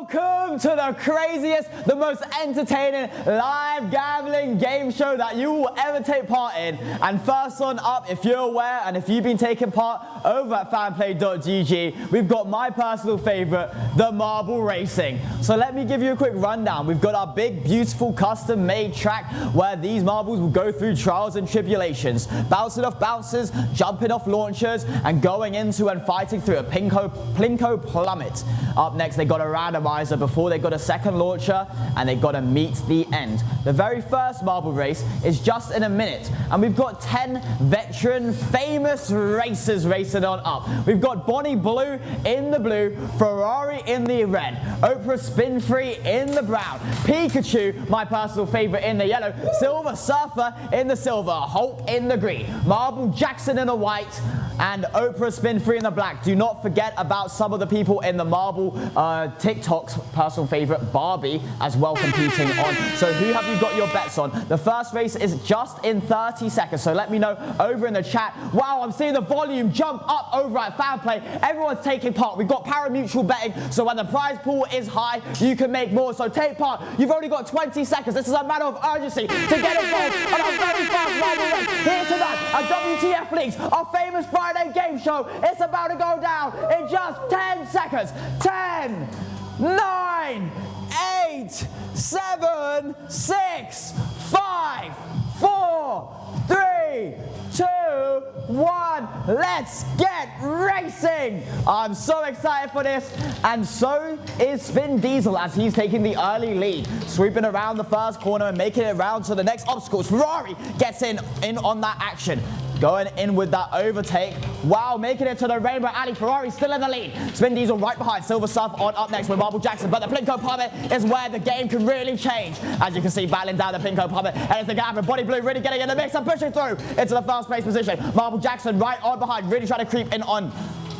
Welcome to the craziest, the most entertaining live gambling game show that you will ever take part in. And first on up, if you're aware and if you've been taking part over at fanplay.gg, we've got my personal favorite, the marble racing. So let me give you a quick rundown. We've got our big, beautiful, custom-made track where these marbles will go through trials and tribulations, bouncing off bouncers, jumping off launchers, and going into and fighting through a plinko plummet. Up next, they got a randomizer before they got a second launcher, and they got to meet the end. The very first marble race is just in a minute, and we've got 10 veteran famous racers racing on up. We've got Bonnie Blue in the blue, Ferrari in the red, Oprah Spinfree in the brown, Pikachu, my personal favorite, in the yellow, Silver Surfer in the silver, Hope in the green, Marble Jackson in the white, and Oprah Spinfree in the black. Do not forget about some of the people in the marble TikTok's personal favorite, Barbie, as well competing on. So who have you got your bets on? The first race is just in 30 seconds, so let me know over in the chat. Wow, I'm seeing the volume jump up over at Fanplay. Everyone's taking part. We've got pari-mutuel betting, so when the prize pool is high, you can make more. So take part. You've only got 20 seconds. This is a matter of urgency to get involved on our very fast marble race here tonight at WTF Leagues, our famous Friday game show. It's about to go down in just 10 seconds. 10, 9, 8, 7, 6, 5, 4, 3, 2, 1. Let's get racing! I'm so excited for this, and so is Spin Diesel as he's taking the early lead, sweeping around the first corner and making it around to the next obstacles. Ferrari gets in on that action. Going in with that overtake. Wow, making it to the Rainbow Alley. Ferrari still in the lead. Spin Diesel right behind. Silver Surf on up next with Marble Jackson. But the Plinko Plummet is where the game can really change. As you can see, battling down the Plinko Plummet. Anything can happen. Bonnie Blue really getting in the mix and pushing through into the first place position. Marble Jackson right on behind, really trying to creep in on.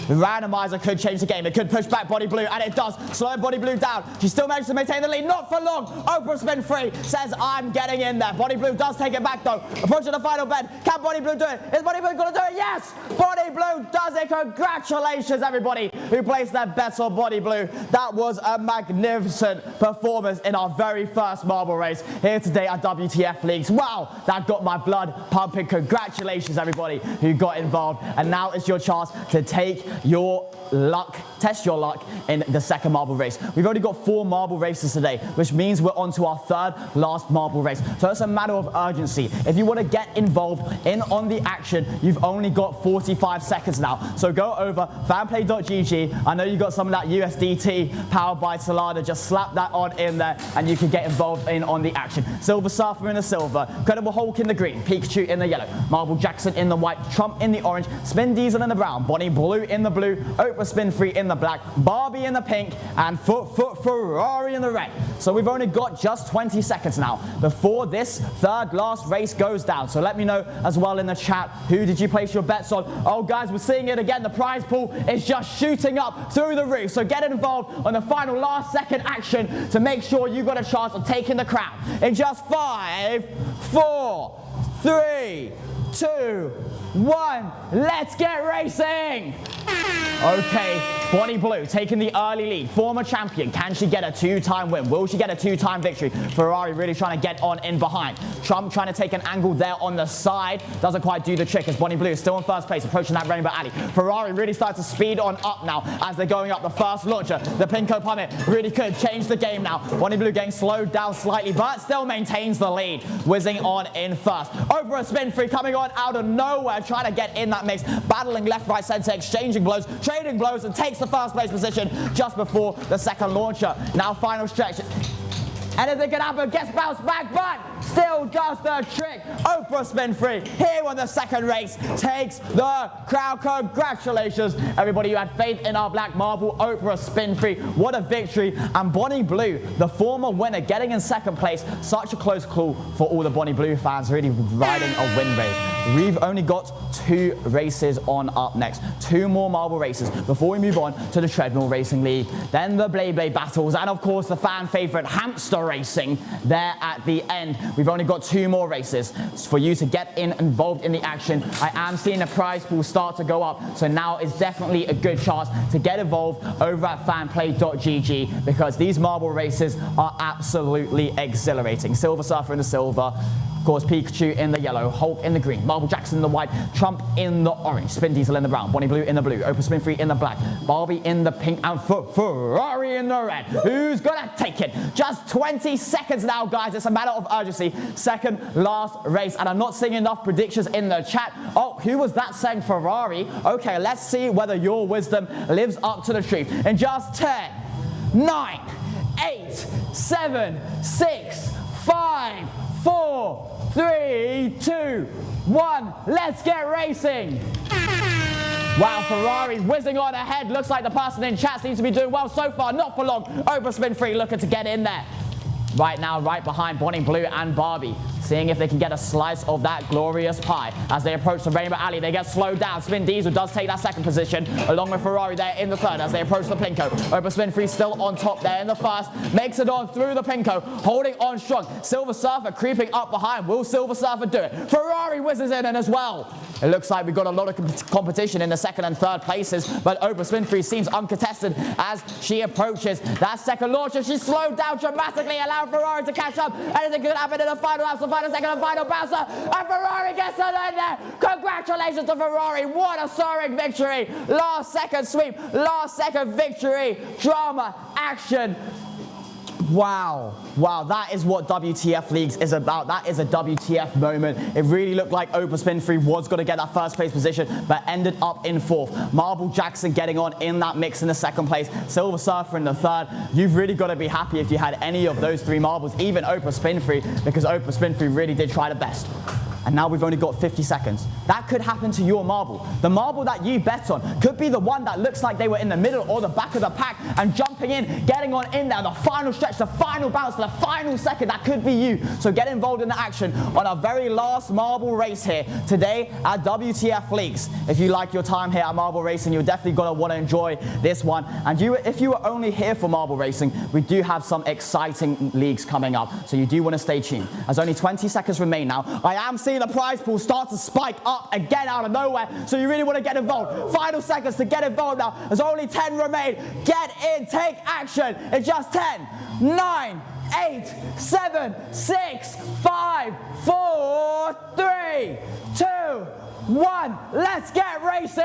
The randomizer could change the game. It could push back Bonnie Blue, and it does. Slow Bonnie Blue down. She still managed to maintain the lead. Not for long. Oprah Spinfree says, I'm getting in there. Bonnie Blue does take it back, though. Approaching the final bend. Can Bonnie Blue do it? Is Bonnie Blue going to do it? Yes! Bonnie Blue does it. Congratulations, everybody who placed their bets on Bonnie Blue. That was a magnificent performance in our very first marble race here today at WTF Leagues. Wow, that got my blood pumping. Congratulations, everybody who got involved. And now it's your chance to take your luck, test your luck in the second marble race. We've already got 4 marble races today, which means we're on to our third last marble race. So it's a matter of urgency. If you want to get involved on the action, you've only got 45 seconds now. So go over fanplay.gg. I know you got some of that USDT powered by Solana. Just slap that on in there and you can get involved on the action. Silver Surfer in the silver, Incredible Hulk in the green, Pikachu in the yellow, Marble Jackson in the white, Trump in the orange, Spin Diesel in the brown, Bonnie Blue in the blue, Oprah Spinfree in the black, Barbie in the pink, and Ferrari in the red. So we've only got just 20 seconds now before this third last race goes down. So let me know as well in the chat, who did you place your bets on? Oh guys, we're seeing it again. The prize pool is just shooting up through the roof. So get involved on the final last second action to make sure you got a chance of taking the crown. In just 5, 4, 3, 2, 1, let's get racing! Okay, Bonnie Blue taking the early lead, former champion. Can she get a 2-time win? Will she get a 2-time victory? Ferrari really trying to get on in behind. Trump trying to take an angle there on the side. Doesn't quite do the trick as Bonnie Blue is still in first place, approaching that Rainbow Alley. Ferrari really starts to speed on up now as they're going up the first launcher. The Plinko Plummet really could change the game now. Bonnie Blue getting slowed down slightly, but still maintains the lead, whizzing on in first. Oprah Spinfree coming on out of nowhere, trying to get in that mix, battling left, right, center, exchanging blows, trading blows, and takes the first place position just before the second launcher. Now final stretch. Anything can happen, gets bounced back, but still does the trick. Oprah Spinfree here on the second race takes the crown. Congratulations, everybody who had faith in our black marble. Oprah Spinfree, what a victory. And Bonnie Blue, the former winner, getting in second place. Such a close call for all the Bonnie Blue fans, really riding a win rate. We've only got 2 races on up next. 2 more marble races before we move on to the Treadmill Racing League. Then the Blade Blade battles, and of course the fan favorite hamster Racing there at the end. We've only got 2 more races for you to get involved in the action. I am seeing the prize pool start to go up, so now is definitely a good chance to get involved over at fanplay.gg, because these marble races are absolutely exhilarating. Silver Surfer in the silver, of course Pikachu in the yellow, Hulk in the green, Marble Jackson in the white, Trump in the orange, Spin Diesel in the brown, Bonnie Blue in the blue, Open Spin Free in the black, Barbie in the pink, and Ferrari in the red. Who's gonna take it? Just 20 seconds now, guys. It's a matter of urgency. Second last race, and I'm not seeing enough predictions in the chat. Oh, who was that saying Ferrari? Okay, let's see whether your wisdom lives up to the truth. In just 10, 9, 8, 7, 6, 5, 4, 3, 2, 1. Let's get racing. Wow, Ferrari whizzing on ahead. Looks like the person in chat seems to be doing well so far. Not for long. Open Spin Free looking to get in there. Right now, right behind Bonnie Blue and Barbie, seeing if they can get a slice of that glorious pie. As they approach the Rainbow Alley, they get slowed down. Spin Diesel does take that second position, along with Ferrari there in the third as they approach the Plinko. Open Spin Free still on top there in the first. Makes it on through the Plinko, holding on strong. Silver Surfer creeping up behind. Will Silver Surfer do it? Ferrari whizzes in as well. It looks like we've got a lot of competition in the second and third places, but Open Spin Free seems uncontested as she approaches that second launch, and she's slowed down dramatically, allowing Ferrari to catch up. Anything could happen in the final laps, the final second and final bouncer, and Ferrari gets it in there. Congratulations to Ferrari. What a soaring victory. Last second sweep, last second victory. Drama, action. Wow, that is what WTF Leagues is about. That is a WTF moment. It really looked like Open Spin Free was going to get that first place position, but ended up in 4th. Marble Jackson getting on in that mix in the 2nd place. Silver Surfer in the 3rd. You've really got to be happy if you had any of those 3 marbles, even Open Spin Free, because Open Spin Free really did try the best. And now we've only got 50 seconds. That could happen to your marble. The marble that you bet on could be the one that looks like they were in the middle or the back of the pack and jumping in, getting on in there, the final stretch, the final bounce, the final second. That could be you. So get involved in the action on our very last marble race here today at WTF Leagues. If you like your time here at Marble Racing, you're definitely going to want to enjoy this one. And if you were only here for Marble Racing, we do have some exciting leagues coming up. So you do want to stay tuned. As only 20 seconds remain now, I am seeing the prize pool start to spike up again out of nowhere, so you really want to get involved. Final seconds to get involved now. There's only 10 remain. Get in, take action in just 10, 9, 8, 7, 6, 5, 4, 3, 2, 1. Let's get racing!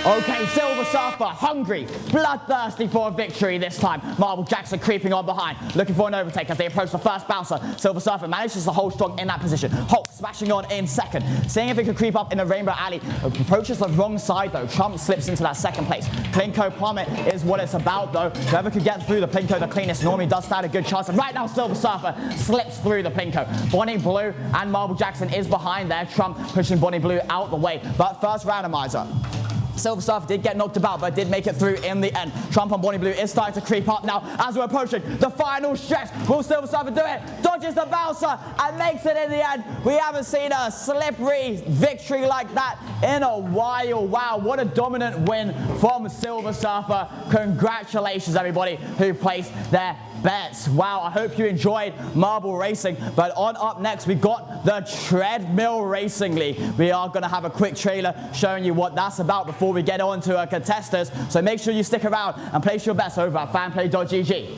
Okay, Silver Surfer, hungry, bloodthirsty for a victory this time. Marble Jackson creeping on behind, looking for an overtake as they approach the first bouncer. Silver Surfer manages to hold strong in that position. Hulk smashing on in 2nd, seeing if he can creep up in the Rainbow Alley. Approaches the wrong side though. Trump slips into that 2nd place. Plinko Plummet is what it's about though. Whoever could get through the Plinko the cleanest normally does stand a good chance. And right now Silver Surfer slips through the Plinko. Bonnie Blue and Marble Jackson is behind there. Trump pushing Bonnie Blue out the way. But first randomizer. Silver Surfer did get knocked about, but did make it through in the end. Trump on Bonnie Blue is starting to creep up now as we're approaching the final stretch. Will Silver Surfer do it? Dodges the bouncer and makes it in the end. We haven't seen a slippery victory like that in a while. Wow, what a dominant win from Silver Surfer. Congratulations, everybody who placed their bets. Wow, I hope you enjoyed Marble Racing. But on up next, we got the Treadmill Racing League. We are going to have a quick trailer showing you what that's about before we get on to our contestants. So make sure you stick around and place your bets over at fanplay.gg.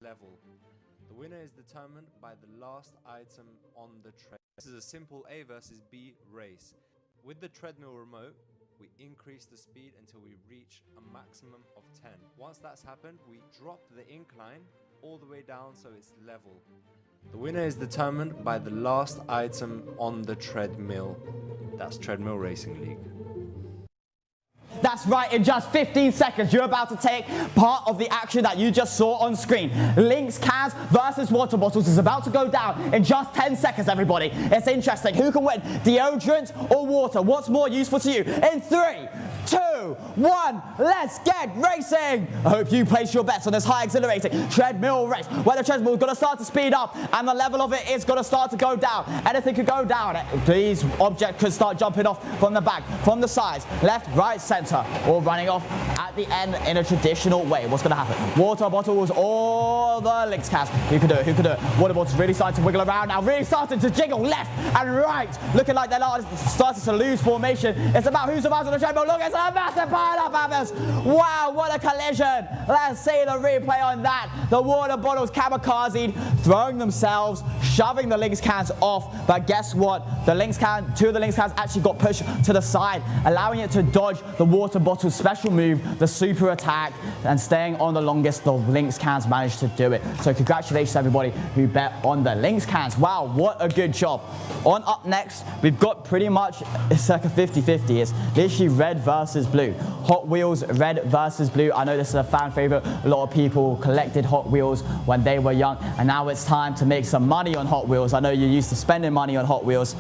Level. The winner is determined by the last item on the treadmill. This is a simple A versus B race. With the treadmill remote, we increase the speed until we reach a maximum of 10. Once that's happened, we drop the incline all the way down so it's level. The winner is determined by the last item on the treadmill. That's Treadmill Racing League. That's right, in just 15 seconds, you're about to take part of the action that you just saw on screen. Lynx cans versus water bottles is about to go down in just 10 seconds, everybody. It's interesting. Who can win, deodorant or water? What's more useful to you? In 3, 2, 1, let's get racing! I hope you place your bets on this high exhilarating treadmill race where the treadmill is going to start to speed up and the level of it is going to start to go down. Anything could go down. These objects could start jumping off from the back, from the sides, left, right, center, or running off at the end in a traditional way. What's going to happen? Water bottles or the Lynx cans. Who could do it? Who could do it? Water bottles really starting to wiggle around now, really starting to jiggle left and right, looking like they're starting to lose formation. It's about who survives on the treadmill. Look, it's a massive pile-up happens. Wow, what a collision. Let's see the replay on that. The water bottles kamikazed, throwing themselves, shoving the Lynx cans off. But guess what? Two of the Lynx cans actually got pushed to the side, allowing it to dodge the water bottle's special move, the super attack, and staying on the longest. The Lynx cans managed to do it. So congratulations everybody who bet on the Lynx cans. Wow, what a good job. On up next, we've got pretty much, it's like a 50-50. It's literally red versus blue. Hot Wheels, red versus blue. I know this is a fan favorite. A lot of people collected Hot Wheels when they were young, and now it's time to make some money on Hot Wheels. I know you're used to spending money on Hot Wheels.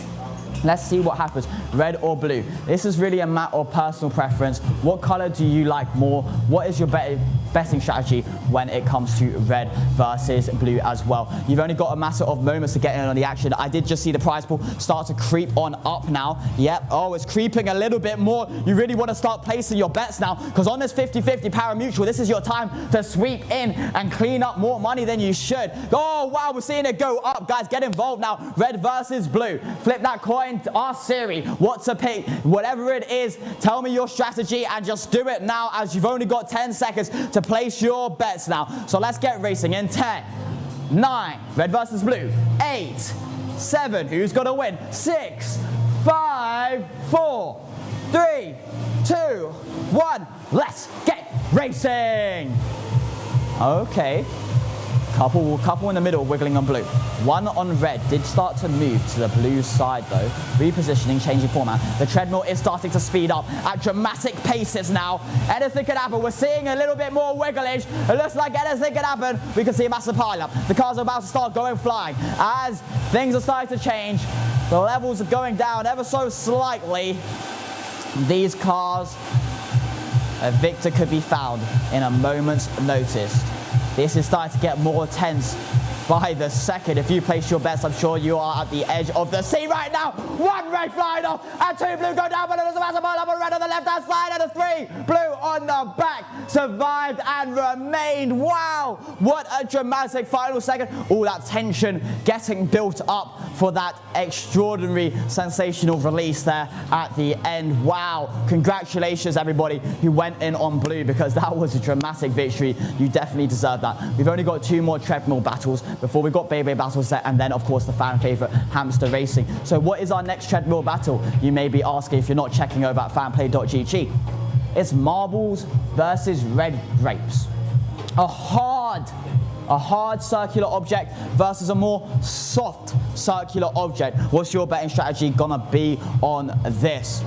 Let's see what happens, red or blue. This is really a matter of personal preference. What color do you like more? What is your betting strategy when it comes to red versus blue as well? You've only got a matter of moments to get in on the action. I did just see the prize pool start to creep on up now. Yep, oh, it's creeping a little bit more. You really want to start placing your bets now, because on this 50-50 pari-mutuel, this is your time to sweep in and clean up more money than you should. Oh, wow, we're seeing it go up. Guys, get involved now. Red versus blue. Flip that coin. Ask Siri what to pick. Whatever it is, tell me your strategy and just do it now, as you've only got 10 seconds to place your bets now. So let's get racing in 10, 9, red versus blue, 8, 7, who's going to win? 6, 5, 4, 3, 2, 1, let's get racing. Okay. Couple in the middle wiggling on blue. One on red did start to move to the blue side though. Repositioning, changing format. The treadmill is starting to speed up at dramatic paces now. Anything could happen. We're seeing a little bit more wigglage. It looks like anything could happen. We can see a massive pile-up. The cars are about to start going flying. As things are starting to change, the levels are going down ever so slightly. These cars, a victor could be found in a moment's notice. This is starting to get more tense by the second. If you place your bets, I'm sure you are at the edge of the seat right now. One red flying off and 2 blue go down, but there's a massive pile-up on red on the left-hand side and a 3 blue on the back. Survived and remained. Wow, what a dramatic final second. All that tension getting built up for that extraordinary, sensational release there at the end. Wow, congratulations everybody who went in on blue, because that was a dramatic victory. You definitely deserve that. We've only got 2 more treadmill battles before we got Beyblade battles set, and then of course the fan favorite hamster racing. So what is our next treadmill battle? You may be asking if you're not checking over at fanplay.gg. It's marbles versus red grapes. A hard circular object versus a more soft circular object. What's your betting strategy gonna be on this?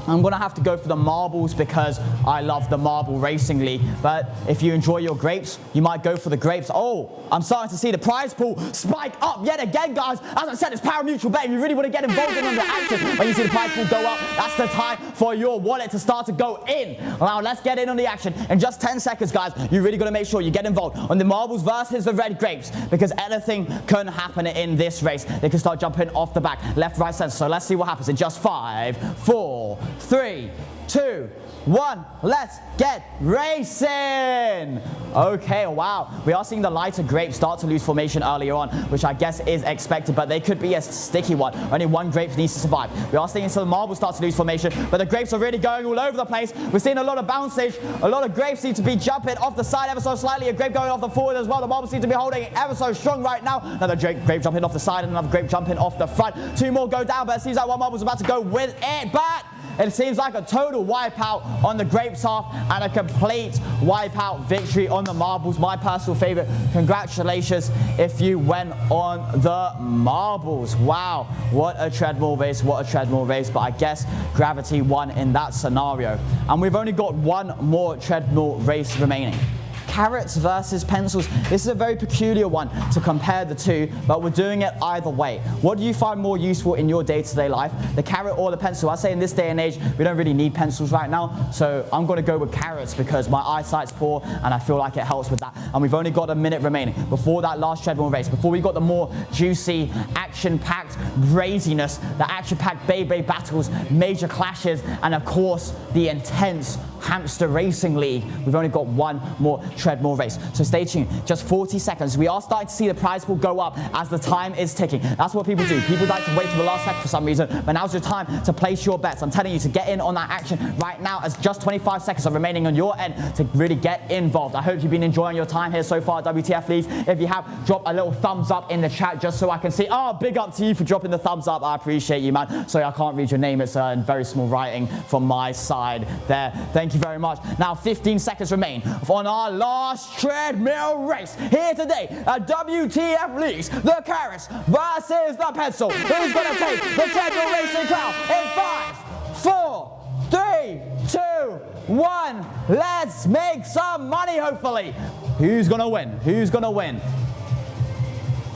I'm gonna have to go for the marbles because I love the marble racing league. But if you enjoy your grapes, you might go for the grapes. Oh, I'm starting to see the prize pool spike up yet again, guys. As I said, it's pari-mutuel betting. You really want to get involved in the action. When you see the prize pool go up, that's the time for your wallet to start to go in. Now let's get in on the action. In just 10 seconds, guys, you really got to make sure you get involved on the marbles versus the red grapes, because anything can happen in this race. They can start jumping off the back, left, right, center. So let's see what happens in just 5, 4, 3, 2, 1, let's get racing! Okay, wow. We are seeing the lighter grapes start to lose formation earlier on, which I guess is expected, but they could be a sticky one. Only one grape needs to survive. We are seeing some marbles start to lose formation, but the grapes are really going all over the place. We're seeing a lot of bouncage. A lot of grapes seem to be jumping off the side ever so slightly. A grape going off the forward as well. The marbles seem to be holding it ever so strong right now. Another grape jumping off the side and another grape jumping off the front. 2 more go down, but it seems like one marble's about to go with it, but it seems like a total wipeout on the grapes half and a complete wipeout victory on the marbles. My personal favorite. Congratulations if you went on the marbles. Wow, what a treadmill race, what a treadmill race. But I guess gravity won in that scenario. And we've only got one more treadmill race remaining. Carrots versus pencils. This is a very peculiar one to compare the two, but we're doing it either way. What do you find more useful in your day-to-day life, the carrot or the pencil? I say in this day and age, we don't really need pencils right now, so I'm going to go with carrots because my eyesight's poor and I feel like it helps with that. And we've only got a minute remaining before that last treadmill race, before we got the more juicy, action-packed craziness, the action-packed Beyblade battles, major clashes, and of course, the intense hamster racing league. We've only got one more treadmill race, so stay tuned. Just 40 seconds. We are starting to see the prize pool go up as the time is ticking. That's what people do. People like to wait for the last second for some reason, but now's your time to place your bets. I'm telling you to get in on that action right now, as just 25 seconds are remaining on your end to really get involved. I hope you've been enjoying your time here so far at WTF Leagues. If you have, drop a little thumbs up in the chat just so I can see. Oh, big up to you for dropping the thumbs up. I appreciate you, man. Sorry, I can't read your name. It's in very small writing from my side there. Thank you very much. Now 15 seconds remain on our last treadmill race here today at WTF Leagues. The carrots versus the pencil. Who's going to take the treadmill racing crown in 5, 4, 3, 2, 1. Let's make some money, hopefully. Who's going to win? Who's going to win?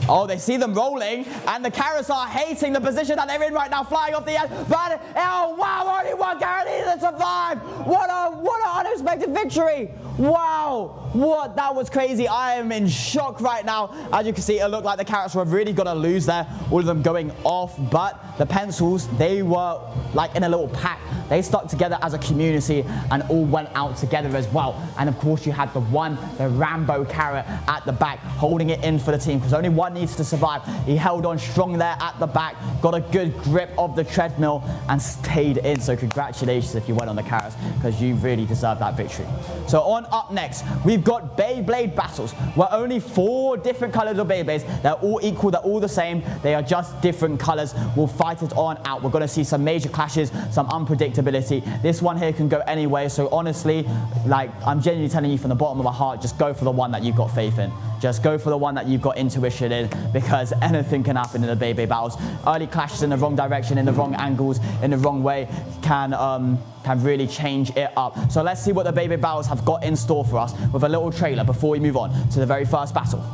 Oh, they see them rolling, and the carrots are hating the position that they're in right now, flying off the edge. But, oh, wow, only one carrot needed to survive. What an unexpected victory. Wow, that was crazy. I am in shock right now. As you can see, it looked like the carrots were really going to lose there, all of them going off. But the pencils, they were like in a little pack. They stuck together as a community and all went out together as well. And of course, you had the Rambo carrot at the back, holding it in for the team because only one needs to survive. He held on strong there at the back, got a good grip of the treadmill and stayed in. So congratulations if you went on the carrots, because you really deserve that victory. So on up next, we've got Beyblade battles, where only 4 different colors of Beyblades. They're all equal, they're all the same. They are just different colors. We'll fight it on out. We're going to see some major clashes, some unpredictability. This one here can go anyway. So honestly, like, I'm genuinely telling you from the bottom of my heart, just go for the one that you've got faith in. Just go for the one that you've got intuition in, because anything can happen in the Beyblade battles. Early clashes in the wrong direction, in the wrong angles, in the wrong way can really change it up. So let's see what the Beyblade battles have got in store for us with a little trailer before we move on to the very first battle.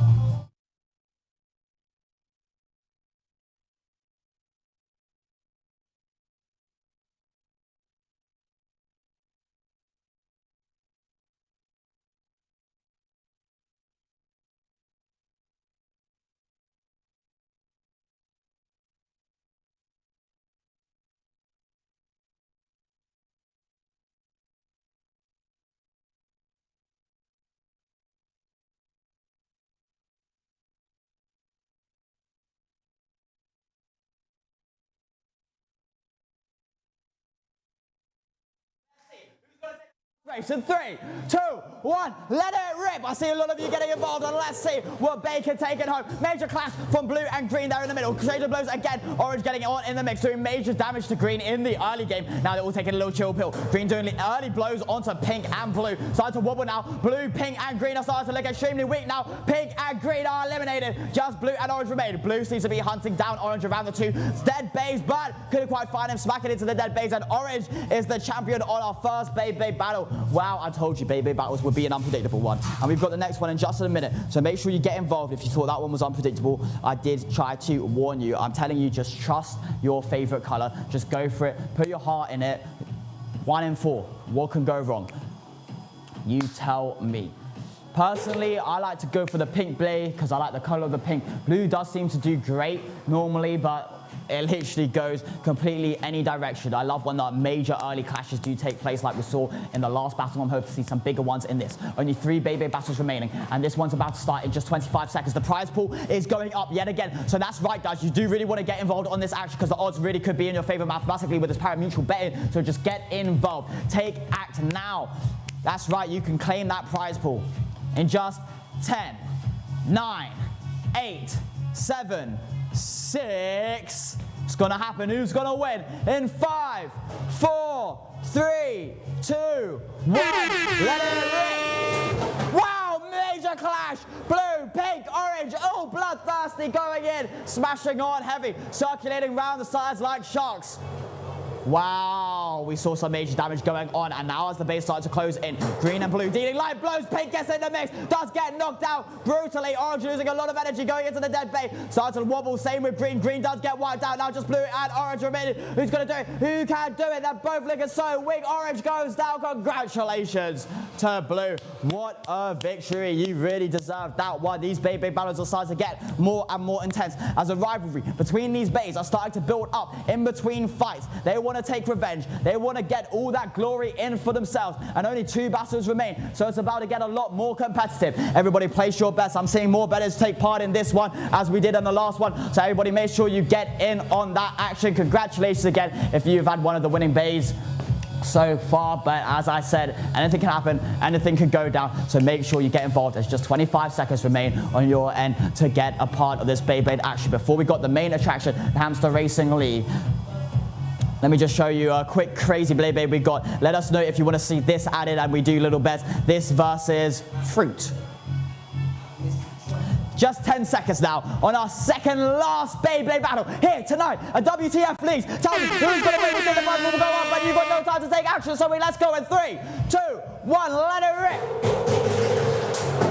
Race in 3, 2, 1, let it rip. I see a lot of you getting involved, and let's see what Baker taking home. Major clash from blue and green there in the middle. Crusader blows again. Orange getting it on in the mix, doing major damage to green in the early game. Now they're all taking a little chill pill. Green doing the early blows onto pink and blue. Starting to wobble now. Blue, pink and green are starting to look extremely weak now. Pink and green are eliminated. Just blue and orange remain. Blue seems to be hunting down orange around the 2 dead bays, but couldn't quite find him, smacking into the dead bays, and orange is the champion on our first Beyblade battle. Wow, I told you Beyblade battles would be an unpredictable one. And we've got the next one in just a minute. So make sure you get involved if you thought that one was unpredictable. I did try to warn you. I'm telling you, just trust your favorite color. Just go for it. Put your heart in it. 1 in 4. What can go wrong? You tell me. Personally, I like to go for the pink blade because I like the color of the pink. Blue does seem to do great normally, but it literally goes completely any direction. I love when the major early clashes do take place like we saw in the last battle. I'm hoping to see some bigger ones in this. Only 3 Beyblade battles remaining, and this one's about to start in just 25 seconds. The prize pool is going up yet again. So that's right, guys. You do really want to get involved on this action because the odds really could be in your favor mathematically with this pari-mutuel betting. So just get involved. Take act now. That's right. You can claim that prize pool in just 10, 9, 8, 7, 6, It's gonna happen. Who's gonna win? In 5, 4, 3, 2, 1. Let it rip. Wow, major clash. Blue, pink, orange, all bloodthirsty going in. Smashing on heavy, circulating around the sides like sharks. Wow, we saw some major damage going on, and now as the base starts to close in, green and blue dealing light blows. Pink gets in the mix, does get knocked out brutally. Orange losing a lot of energy going into the dead base. Starts to wobble, same with green. Green does get wiped out. Now just blue and orange remaining. Who's going to do it? Who can do it? They're both looking so weak. Orange goes down. Congratulations to blue. What a victory. You really deserved that one. These big battles are starting to get more and more intense as a rivalry between these bays are starting to build up in between fights. They want to take revenge. They want to get all that glory in for themselves, and only 2 battles remain, so it's about to get a lot more competitive. Everybody place your bets. I'm seeing more bettors take part in this one as we did in the last one, so everybody make sure you get in on that action. Congratulations again if you've had one of the winning bays so far, but as I said, anything can happen, anything can go down, so make sure you get involved. There's just 25 seconds remain on your end to get a part of this Beyblade action before we got the main attraction, the Hamster Racing League. Let me just show you a quick crazy Beyblade we got. Let us know if you want to see this added, and we do little bets. This versus fruit. Just 10 seconds now on our second last Beyblade battle here tonight at WTF Leagues. Tell me who's going to win. We think the buzz will go up, but you've got no time to take action, so let's go in 3, 2, 1, let it rip.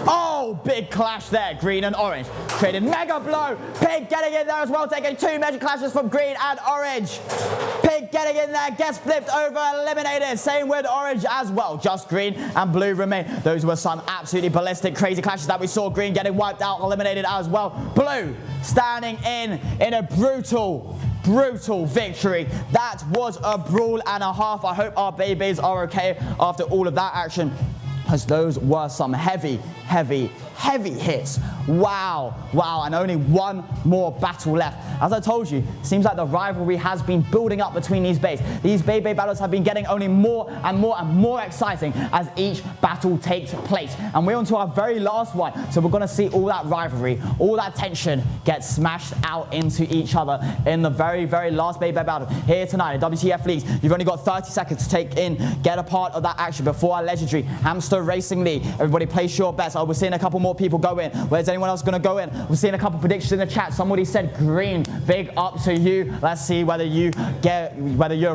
Oh, big clash there, green and orange. Created mega blow. Pink getting in there as well, taking 2 major clashes from green and orange. Pink getting in there, gets flipped over, eliminated. Same with orange as well. Just green and blue remain. Those were some absolutely ballistic, crazy clashes that we saw. Green getting wiped out, eliminated as well. Blue standing in a brutal victory. That was a brawl and a half. I hope our babies are okay after all of that action, as those were some heavy hits. Wow, and only one more battle left. As I told you, it seems like the rivalry has been building up between these bays. These Beyblade battles have been getting only more and more exciting as each battle takes place. And we're on to our very last one, so we're going to see all that rivalry, all that tension get smashed out into each other in the very last Beyblade battle here tonight at WTF Leagues. You've only got 30 seconds to get a part of that action before our legendary Hamster Racing League. Everybody place your bets. We're seeing a couple more people go in. Where's anyone else going to go in? We're seeing a couple predictions in the chat. Somebody said green. Big up to you. Let's see whether you're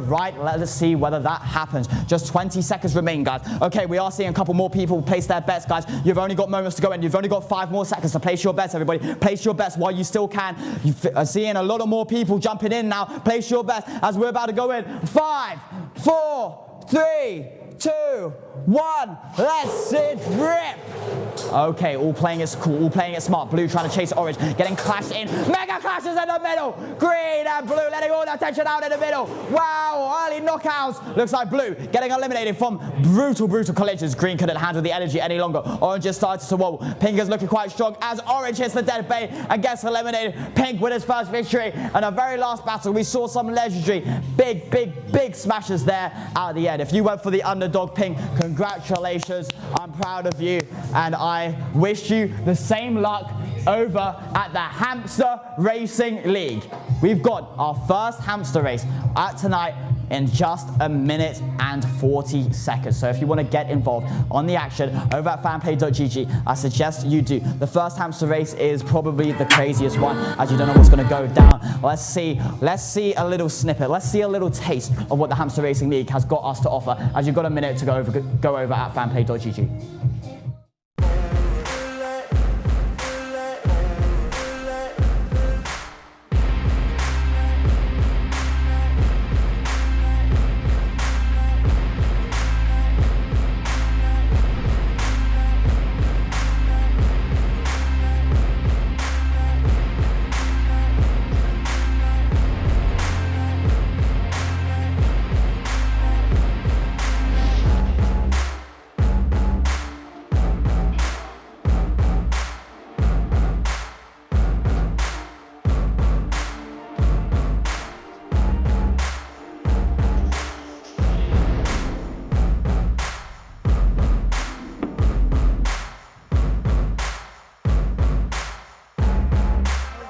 right. Let's see whether that happens. Just 20 seconds remain, guys. Okay, we are seeing a couple more people place their bets, guys. You've only got moments to go in. You've only got 5 more seconds to place your bets, everybody. Place your bets while you still can. You're seeing a lot of more people jumping in now. Place your bets as we're about to go in. 5, 4, 3, 2, 1. Let's it rip. Okay, all playing it cool, all playing it smart. Blue trying to chase orange, getting clashed in. Mega clashes in the middle. Green and blue letting all that tension out in the middle. Wow, early knockouts. Looks like blue getting eliminated from brutal collisions. Green couldn't handle the energy any longer. Orange just started to wobble. Pink is looking quite strong as orange hits the dead bay and gets eliminated. Pink with his first victory. And a very last battle, we saw some legendary big smashes there at the end. If you went for the underdog, Pink, congratulations. I'm proud of you, and I wish you the same luck over at the Hamster Racing League. We've got our first hamster race at tonight in just 1 minute and 40 seconds. So if you want to get involved on the action over at fanplay.gg, I suggest you do. The first hamster race is probably the craziest one, as you don't know what's going to go down. Let's see a little snippet. Let's see a little taste of what the Hamster Racing League has got us to offer, as you've got 1 minute to go over at fanplay.gg.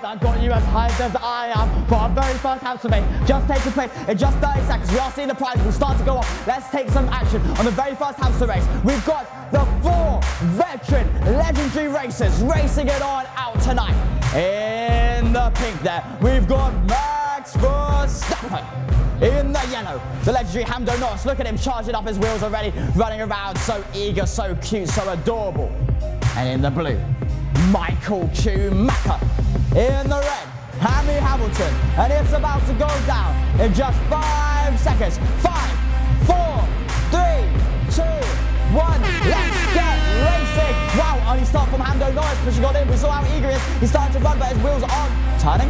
that got you as hyped as I am for our very first hamster race just taking place in just 30 seconds. We are seeing the prize will start to go up. Let's take some action on the very first hamster race. We've got the 4 veteran legendary racers racing it on out tonight. In the pink there, we've got Max Verstappen. In the yellow, the legendary Hamdo Norris. Look at him charging up his wheels already, running around, so eager, so cute, so adorable. And in the blue, Michael Schumacher. In the red, Hammy Hamilton. And it's about to go down in just 5 seconds. 5, 4, 3, 2, 1. Let's get racing. Wow, early start from Hamdo Norris, pushing on in. We saw how eager he is. He's starting to run, but his wheels aren't turning.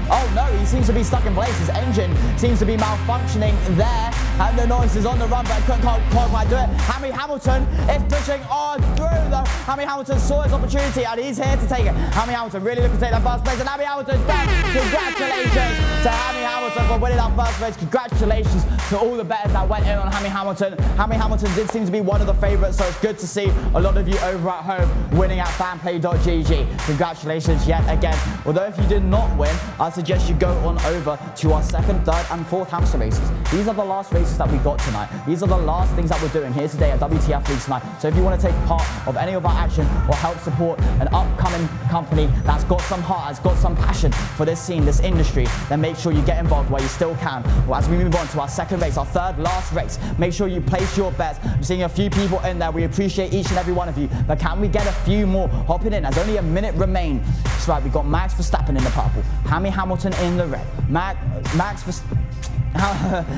Oh no, he seems to be stuck in place. His engine seems to be malfunctioning there. And the Norris is on the run, but can't quite do it. Hammy Hamilton is pushing on through though. Hammy Hamilton saw his opportunity and he's here to take it. Hammy Hamilton really looking to take that first place, and Hammy Hamilton does. Congratulations to Hammy Hamilton for winning that first race. Congratulations to all the bettors that went in on Hammy Hamilton. Hammy Hamilton did seem to be one of the favourites, so it's good to see a lot of you over at home winning at fanplay.gg. Congratulations yet again. Although if you did not win, I suggest you go on over to our 2nd, 3rd and 4th hamster races. These are the last races that we got tonight. These are the last things that we're doing here today at WTF League tonight. So if you want to take part of any of our action or help support an upcoming company that's got some heart, has got some passion for this scene, this industry, then make sure you get involved while you still can. Well, as we move on to our 2nd race, our 3rd last race, make sure you place your bets. I'm seeing a few people in there. We appreciate each and every one of you, but can we get a few more hopping in? There's only a minute remain. That's right, we've got Max Verstappen in the purple, Hammy Hamilton in the red, Max Verstappen,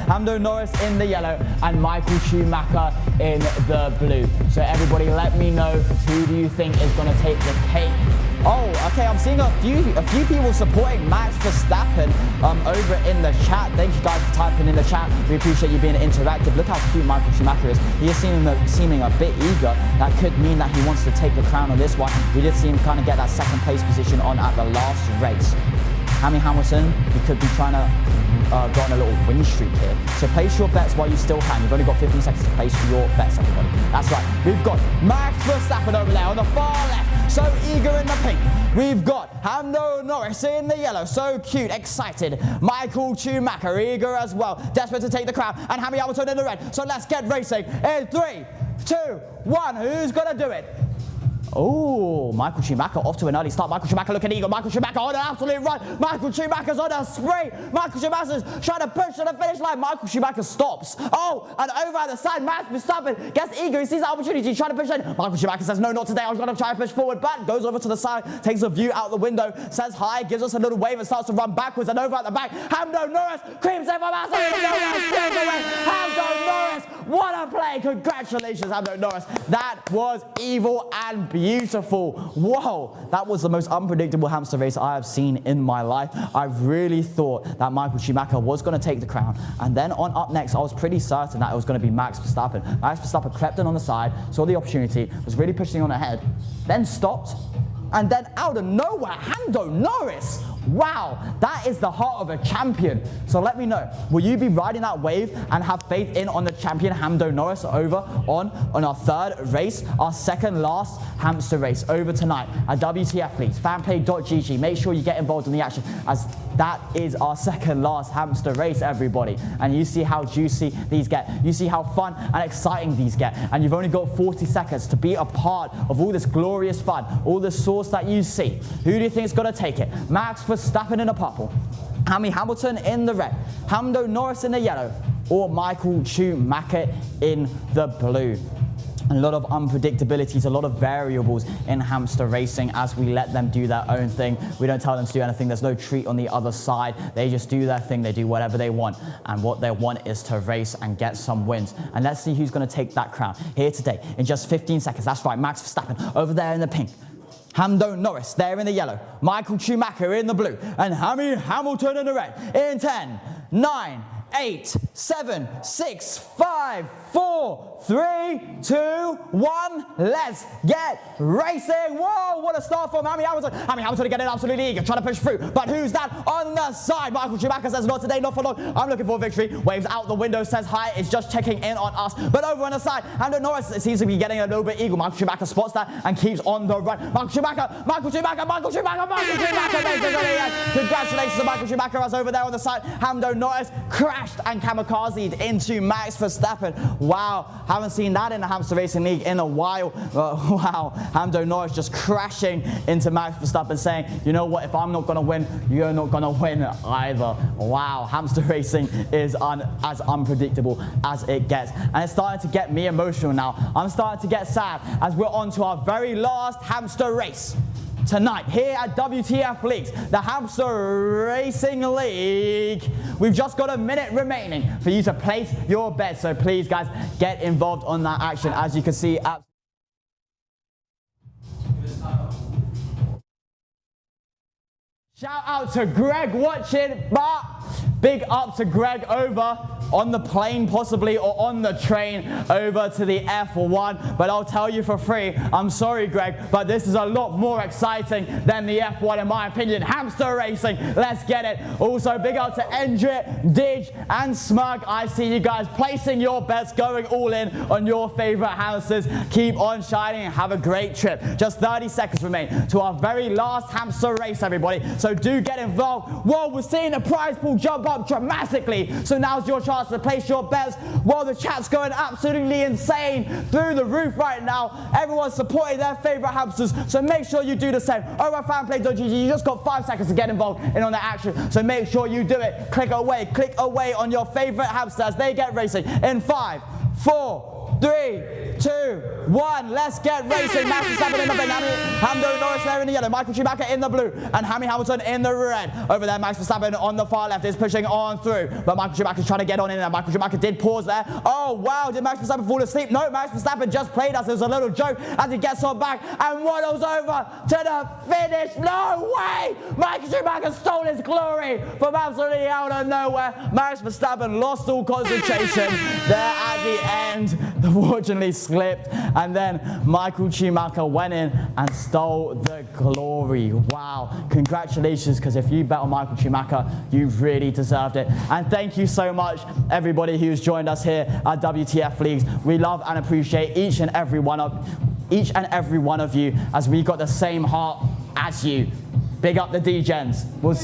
Hamdo Norris in the yellow, and Michael Schumacher in the blue. So everybody let me know, who do you think is going to take the cake? Oh, okay, I'm seeing a few people supporting Max Verstappen over in the chat. Thank you guys for typing in the chat. We appreciate you being interactive. Look how cute Michael Schumacher is. He is seeming a bit eager. That could mean that he wants to take the crown on this one. We did see him kind of get that 2nd place position on at the last race. Hammy Hamilton, he could be trying to go on a little win streak here. So place your bets while you still can. You've only got 15 seconds to place your bets, everybody. That's right. We've got Max Verstappen over there on the far left, so eager in the pink. We've got Hamdo Norris in the yellow, so cute, excited. Michael Schumacher, eager as well, desperate to take the crown, and Hammy Hamilton in the red. So let's get racing in 3, 2, 1. Who's gonna do it? Oh, Michael Schumacher off to an early start. Michael Schumacher looking eager. Michael Schumacher on an absolute run. Michael Schumacher's on a spree. Michael Schumacher's trying to push to the finish line. Michael Schumacher stops. Oh, and over at the side, Max Verstappen gets eager. He sees that opportunity. He's trying to push in. Michael Schumacher says, no, not today. I'm going to try and push forward, but goes over to the side, takes a view out the window, says hi, gives us a little wave and starts to run backwards. And over at the back, Hamdo Norris creams in from outside of nowhere, steals away. Hamdo Norris, what a play. Congratulations, Hamdo Norris. That was evil and beautiful. Whoa, that was the most unpredictable hamster race I have seen in my life. I really thought that Michael Schumacher was going to take the crown, and then on up next I was pretty certain that it was going to be Max Verstappen. Max Verstappen crept in on the side, saw the opportunity, was really pushing on ahead, then stopped, and then out of nowhere, Hamdo Norris. Wow, that is the heart of a champion. So let me know, will you be riding that wave and have faith in on the champion Hamdo Norris over on our 3rd race, our 2nd last hamster race over tonight at WTF League, fanplay.gg. Make sure you get involved in the action, as that is our 2nd last hamster race, everybody. And you see how juicy these get. You see how fun and exciting these get. And you've only got 40 seconds to be a part of all this glorious fun, all the sauce that you see. Who do you think is going to take it? Max Verstappen in the purple, Hammy Hamilton in the red, Hamdo Norris in the yellow, or Michael Schumacher in the blue? A lot of unpredictabilities, a lot of variables in hamster racing as we let them do their own thing. We don't tell them to do anything. There's no treat on the other side. They just do their thing. They do whatever they want. And what they want is to race and get some wins. And let's see who's going to take that crown here today in just 15 seconds. That's right, Max Verstappen over there in the pink, Hamdo Norris there in the yellow, Michael Schumacher in the blue, and Hammy Hamilton in the red in 10, 9, 8, 7, 6, 5, 4, 3, 2, 1, let's get racing. Whoa, what a start from Hammy Hamilton. Hammy Hamilton getting absolutely eager, trying to push through. But who's that on the side? Michael Schumacher says, not today, not for long. I'm looking for a victory. Waves out the window, says hi. It's just checking in on us. But over on the side, Lando Norris seems to be getting a little bit eager. Michael Schumacher spots that and keeps on the run. Michael Schumacher, Michael Schumacher, Michael Schumacher, Michael Schumacher. Congratulations to Michael Schumacher as over there on the side. Lando Norris crashed and kamikazed into Max Verstappen. Wow, haven't seen that in the Hamster Racing League in a while. Wow, Lando Norris just crashing into Max Verstappen saying, you know what, if I'm not going to win, you're not going to win either. Wow, Hamster Racing is as unpredictable as it gets. And it's starting to get me emotional now. I'm starting to get sad as we're on to our very last hamster race tonight here at WTF Leagues, the Hamster Racing League. We've just got a minute remaining for you to place your bets, so please guys get involved on that action. As you can see, shout out to Greg watching, but big up to Greg over on the plane possibly, or on the train over to the F1. But I'll tell you for free, I'm sorry Greg, but this is a lot more exciting than the F1 in my opinion. Hamster racing, let's get it. Also big up to Endrit, Didge and Smug. I see you guys placing your bets, going all in on your favorite hamsters. Keep on shining and have a great trip. Just 30 seconds remain to our very last hamster race, everybody. So do get involved. Whoa, we're seeing the prize pool jump up dramatically. So now's your chance to place your bets. While the chat's going absolutely insane through the roof right now. Everyone's supporting their favorite hamsters, so make sure you do the same. Over at fanplay.gg, you just got 5 seconds to get involved in on the action, so make sure you do it. Click away on your favorite hamster as they get racing in 5, 4, 3, 2, 1, let's get racing. Max Verstappen in the pink, Lando Norris there in the yellow, Michael Schumacher in the blue, and Hammy Hamilton in the red. Over there, Max Verstappen on the far left is pushing on through, but Michael Schumacher's trying to get on in there. Michael Schumacher did pause there. Oh wow, did Max Verstappen fall asleep? No, Max Verstappen just played us as a little joke as he gets on back and waddles over to the finish. No way! Michael Schumacher stole his glory from absolutely out of nowhere. Max Verstappen lost all concentration there at the end. Unfortunately slipped, and then Michael Schumacher went in and stole the glory. Wow, congratulations, because if you bet on Michael Schumacher, you really deserved it. And thank you so much everybody who's joined us here at WTF Leagues. We love and appreciate each and every one of you, as we got the same heart as you. Big up the D-Gens. We'll see